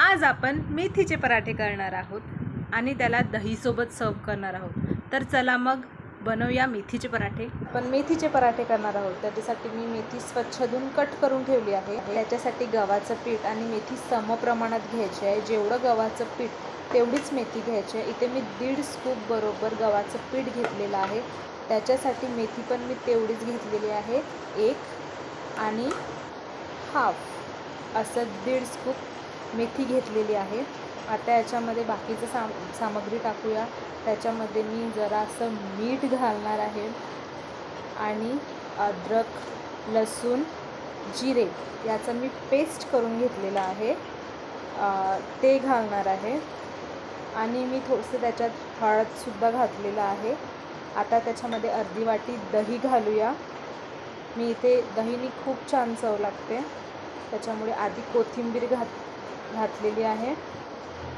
आज आपण मेथीचे पराठे करणार आहोत आणि त्याला दहीसोबत सर्व करणार आहोत। तर चला मग बनवूया मेथीचे पराठे। आपण मेथीचे पराठे करणार आहोत, त्याच्यासाठी मी मेथी स्वच्छ धुवून कट करून ठेवली आहे। त्याच्यासाठी गव्हाचं पीठ आणि मेथी समप्रमाणात घ्यायची आहे। जेवढं गव्हाचं पीठ तेवढीच मेथी घ्यायची आहे। इथे मी 1.5 स्कूप बरोबर गव्हाचं पीठ घेतलेलं आहे। त्याच्यासाठी मेथी पण मी तेवढीच घेतलेली आहे, 1 आणि हाफ असं 1.5 स्कूप मेथी घेतलेली आहे। आता याच्यामध्ये बाकीचं सामग्री टाकूया। त्याच्यामध्ये मी जरासं मीठ घालणार आहे आणि अद्रक, लसूण, जिरे याचं मी पेस्ट करून घेतलेलं आहे, ते घालणार आहे आणि मी थोडंसं त्याच्यात हळदसुद्धा घातलेलं आहे। आता त्याच्यामध्ये अर्धी वाटी दही घालूया। मी इथे दहीनी खूप छान चव लागते, त्याच्यामुळे आधी कोथिंबीर घातलेली आहे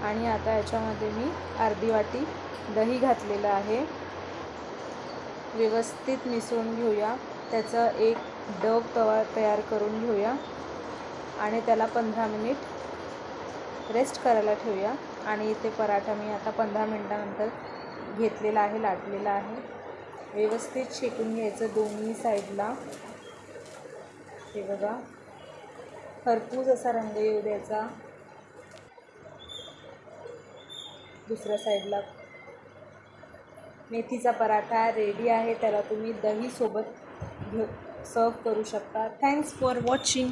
आणि आता याच्यामध्ये मी अर्धी वाटी दही घातलेलं आहे। व्यवस्थित मिसळून घेऊया। त्याचा एक डव तयार करून घेऊया आणि त्याला 15 मिनिट रेस्ट करायला ठेवूया। आणि इथे पराठा मी आता 15 मिनिटानंतर घेतलेला आहे, लाटलेला आहे। व्यवस्थित शेकून घ्यायचं दोन्ही साईडला। हे बघा, खरपूस असा रंग येऊ द्यायचा। दुसऱ्या साईडला मेथीचा पराठा रेडी आहे। त्याला तुम्ही दही सोबत सर्व करू शकता। Thanks for watching.